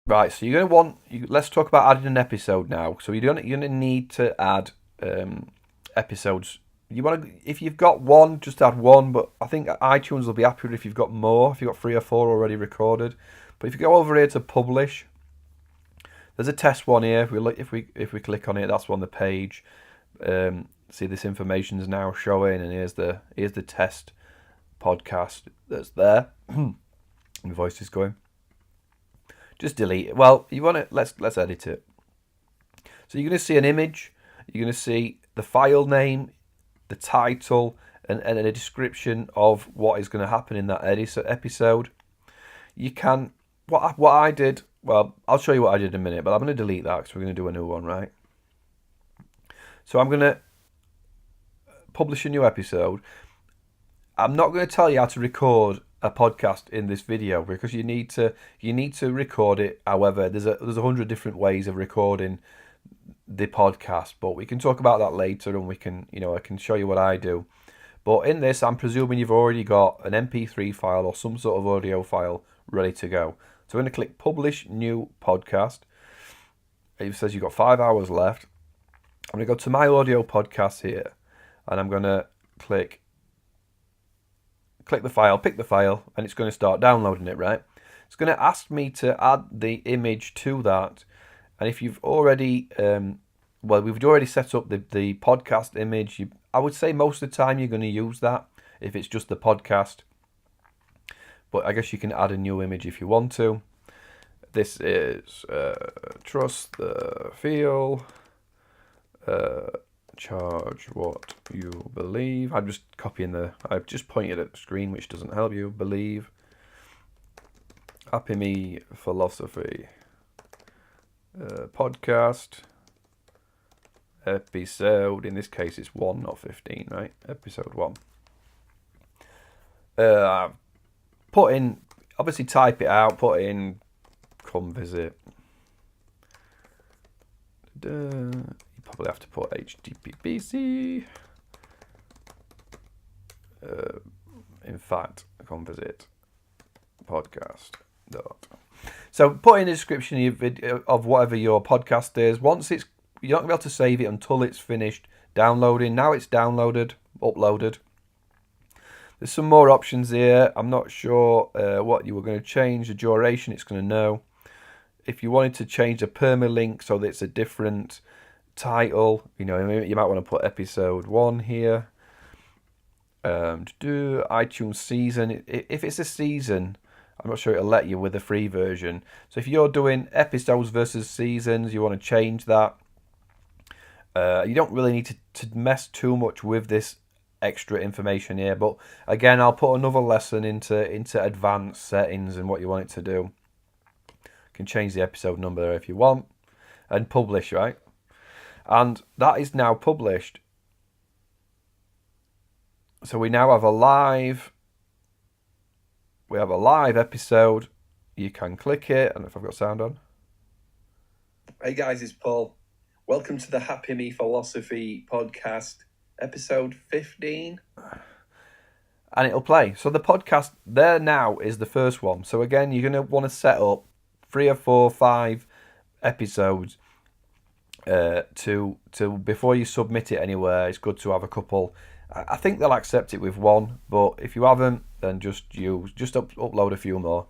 Right, so you're going to let's talk about adding an episode now. So you're going to need to add episodes. If you've got one, just add one, but I think iTunes will be happier if you've got more, if you've got 3 or 4 already recorded. But if you go over here to publish, there's a test one here. If we click on it, that's on the page. See, this information is now showing, and here's the test podcast that's there. My voice is going. Just delete it. Well, you want to let's edit it. So you're going to see an image. You're going to see the file name, the title, and a description of what is going to happen in that episode. You can what I did. Well, I'll show you what I did in a minute, but I'm going to delete that because we're going to do a new one, right? So I'm going to publish a new episode. I'm not going to tell you how to record a podcast in this video because you need to record it. However, there's 100 different ways of recording the podcast, but we can talk about that later, and we can, I can show you what I do. But in this, I'm presuming you've already got an MP3 file or some sort of audio file ready to go. So I'm going to click Publish New Podcast. It says you've got 5 hours left. I'm going to go to my audio podcast here, and I'm going to click the file, pick the file, and it's going to start downloading it, right? It's going to ask me to add the image to that. And if you've already, we've already set up the podcast image. I would say most of the time you're going to use that if it's just the podcast. But I guess you can add a new image if you want to. This is Trust the Feel. Charge what you believe. I'm just copying I've just pointed at the screen, which doesn't help you. Believe. Happy Me Philosophy. Podcast. Episode. In this case, it's 1, not 15, right? Episode 1. Put in, obviously type it out, put in, come visit. You probably have to put HTTPC. In fact, come visit podcast. So put in a description of whatever your podcast is. Once you're not going to be able to save it until it's finished downloading. Now it's downloaded, uploaded. There's some more options here. I'm not sure what you were going to change. The duration, it's going to know. If you wanted to change the permalink so that it's a different title, you might want to put episode 1 here. iTunes season. If it's a season, I'm not sure it'll let you with the free version. So if you're doing episodes versus seasons, you want to change that. You don't really need to mess too much with this extra information here, but again, I'll put another lesson into advanced settings and what you want it to do. You can change the episode number there if you want, and publish, right? And that is now published. So we now have a live episode. You can click it, and if I've got sound on. Hey guys, it's Paul. Welcome to the Happy Me Philosophy podcast, episode 15. And it'll play. So the podcast there now is the first one. So again, you're going to want to set up 3 or 4, 5 episodes to before you submit it anywhere. It's good to have a couple. I think they'll accept it with 1, but if you haven't, then just upload a few more.